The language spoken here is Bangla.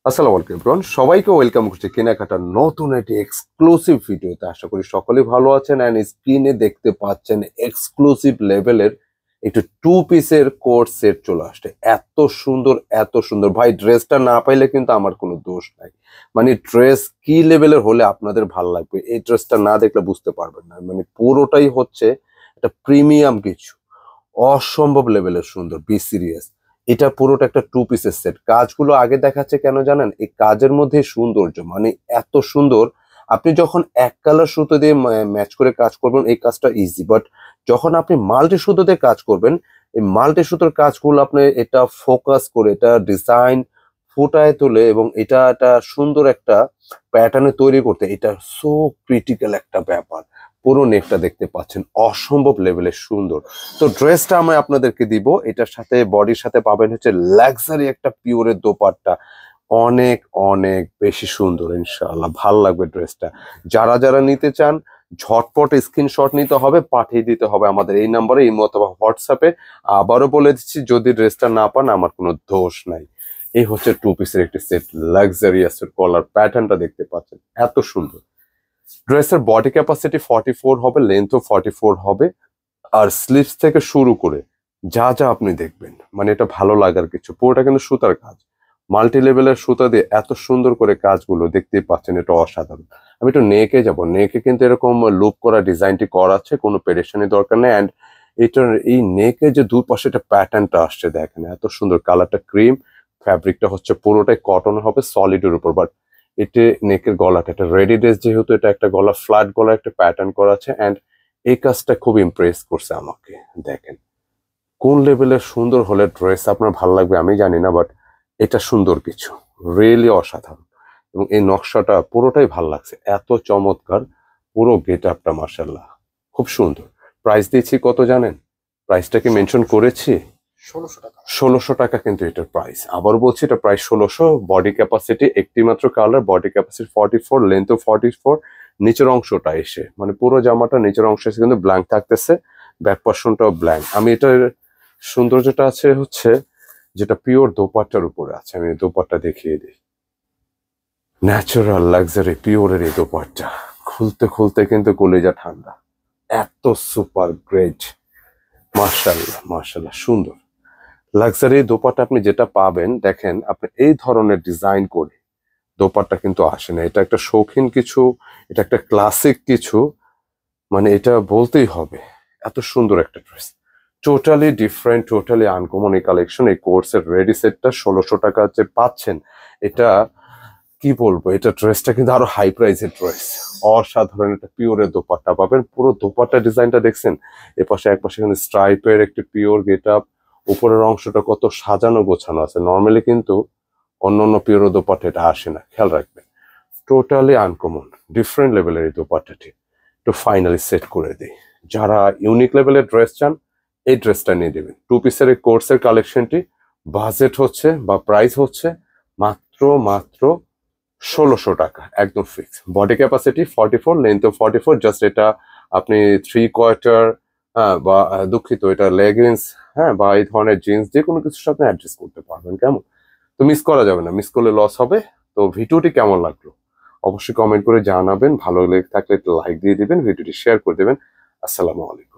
আসসালামু আলাইকুম এভরিওয়ান, সবাইকে ওয়েলকাম করছি কেনাকাটার নতুন একটি এক্সক্লুসিভ ভিডিওতে। আশা করি সকলেই ভালো আছেন। অ্যান্ড স্ক্রিনে দেখতে পাচ্ছেন এক্সক্লুসিভ লেভেলের একটু টু পিসের কোট সেট চলে আসছে। এত সুন্দর এত সুন্দর ভাই, ড্রেসটা না পাইলে কিন্তু আমার কোনো দোষ নাই। মানে ড্রেস কি লেভেলের হলে আপনাদের ভালো লাগবে, এই ড্রেসটা না দেখলে বুঝতে পারবেন না। মানে পুরোটাই হচ্ছে একটা প্রিমিয়াম কিছু, অসম্ভব লেভেলের সুন্দর। বি সিরিয়াস, এটা পুরোটা একটা টু পিসের সেট। কাজগুলো আগে দেখাচ্ছে কেন জানেন? এই কাজের মধ্যে সৌন্দর্য, মানে এত সুন্দর। আপনি যখন এক কালার সুতো দিয়ে ম্যাচ করে কাজ করবেন এই কাজটা ইজি, বাট যখন আপনি মাল্টি সুতো দিয়ে কাজ করবেন, এই মাল্টি সুতোর কাজগুলো আপনি এটা ফোকাস করে এটা ডিজাইন ফুটায় তোলে এবং এটা একটা সুন্দর একটা প্যাটার্নে তৈরি করতে এটা সো ক্রিটিক্যাল একটা ব্যাপার। পুরো নেকটা দেখতে পাচ্ছেন অসম্ভব লেভেলের সুন্দর। তো ড্রেসটা আমি আপনাদেরকে দিব, এটার সাথে বডির সাথে পাবেন হচ্ছে লাক্সারি একটা পিওরের দোপাট্টা। অনেক অনেক বেশি সুন্দর, ইনশাআল্লাহ ভাল লাগবে ড্রেসটা। যারা যারা নিতে চান ঝটপট স্ক্রিনশট নিতে হবে, পাঠিয়ে দিতে হবে আমাদের এই নম্বরে, ইমো অথবা হোয়াটসঅ্যাপে। আবারও বলে দিচ্ছি, যদি ড্রেসটা না পান আমার কোনো দোষ নাই। এই হচ্ছে টু পিসের একটি সেট, লাক্সারিয়াস কলার প্যাটার্নটা দেখতে পাচ্ছেন এত সুন্দর। ড্রেসের বডি ক্যাপাসিটি 44 হবে, লেন্থও 44 হবে। আর স্লিভস থেকে শুরু করে যা যা আপনি দেখবেন, মানে এটা ভালো লাগার কিছু। পুরোটা কিন্তু সুতার কাজ, মাল্টি লেভেলের সুতা দিয়ে এত সুন্দর করে কাজগুলো দেখতেই পাচ্ছেন, এটা অসাধারণ। আমি একটু নেকে যাব, নেকে কিন্তু এরকম লুপ করা ডিজাইনটি করা আছে, কোনো পেরেশানি দরকার নেই। অ্যান্ড এটার এই নেকে যে দুপাশে একটা প্যাটার্নটা আসছে দেখেন এত সুন্দর, কালারটা ক্রিম, ফ্যাব্রিকটা হচ্ছে পুরোটাই কটন হবে সলিডের উপর। বাট এতে নেকের গলাটা একটা রেডি ড্রেস, যেহেতু এটা একটা গলা ফ্ল্যাট গলা একটা প্যাটার্ন করা আছে। অ্যান্ড এই কাজটা খুব ইমপ্রেস করছে আমাকে। দেখেন কোন লেভেলের সুন্দর হলে ড্রেস আপনার ভালো লাগবে আমি জানি না, বাট এটা সুন্দর কিছু, রিয়েলি অসাধারণ। এবং এই নকশাটা পুরোটাই ভালো লাগছে, এত চমৎকার। পুরো গেট আপটা মাশাআল্লাহ খুব সুন্দর। প্রাইস দিয়েছি কত জানেন? প্রাইসটা কি মেনশন করেছি? 1600 টাকা। 1600 টাকা কিন্তু এটার প্রাইস। আবার বলছি, এটা প্রাইস 1600। বডি ক্যাপাসিটি একটি মাত্র কালার, বডি ক্যাপাসিটি 44, লেন্থ 44। নিচের অংশটা এসে মানে পুরো জামাটা নিচের অংশ এসে কিন্তু ব্ল্যাঙ্ক থাকতেছে, ব্যাক পোর্শনটাও ব্ল্যাঙ্ক। আমি এটার সৌন্দর্যটা আছে হচ্ছে যেটা পিওর দোপাট্টার উপরে আছে। আমি দোপাট্টা দেখিয়ে দিই, ন্যাচারাল লাক্সারি পিওরের এই দোপাট্টা খুলতে খুলতে কিন্তু কলিজা ঠান্ডা, এত সুপার গ্রেট। মাশাআল্লাহ মাশাআল্লাহ সুন্দর লাক্সারি দোপাট্টা। আপনি যেটা পাবেন দেখেন, আপনি এই ধরনের ডিজাইন করে দোপাট্টা কিন্তু আসে না। এটা একটা শৌখিন কিছু, এটা একটা ক্লাসিক কিছু, মানে এটা বলতেই হবে। এত সুন্দর একটা dress, totally different, totally uncommon এই কালেকশন। এই কোর্সের রেডি সেটটা 1600 টাকা যে পাচ্ছেন, এটা কি বলবো, এটা ড্রেসটা কিন্তু আরো হাই প্রাইসের ড্রেস। অসাধারণ একটা পিওরের দোপাট্টা পাবেন। পুরো দোপাট্টা ডিজাইনটা দেখছেন, এপাশে একপাশে কিন্তু স্ট্রাইপের একটি পিওর গেট আপ। উপরের অংশটা কত সাজানো গোছানো আছে, নর্মালি কিন্তু অন্য অন্য পিওর দোপাট্টা এটা আসে না, খেয়াল রাখবেন। টোটালি আনকমন ডিফারেন্ট লেভেলের এই দোপাট্টাটি তো ফাইনালি সেট করে দিই। যারা ইউনিক লেভেলের ড্রেস চান এই ড্রেসটা নিয়ে দেবেন। টু পিসের এই কোর্সের কালেকশনটি বাজেট হচ্ছে বা প্রাইস হচ্ছে মাত্র মাত্র 1600 টাকা, একদম ফিক্স। Body capacity 44, লেন্থও 44। জাস্ট এটা আপনি 3/4, হ্যাঁ, বা দুঃখিত, এটা লেগিংস, হ্যাঁ, বা এই ধরনের জিন্স যে কোনো কিছুর সাথে অ্যাডজাস্ট করতে পারবেন। কেমন? তো মিস করা যাবে না, মিস করলে লস হবে। তো ভিডিওটি কেমন লাগলো অবশ্যই কমেন্ট করে জানাবেন। ভালো লেগে থাকলে লাইক দিয়ে দিবেন, ভিডিওটি শেয়ার করে দেবেন। আসসালামু আলাইকুম।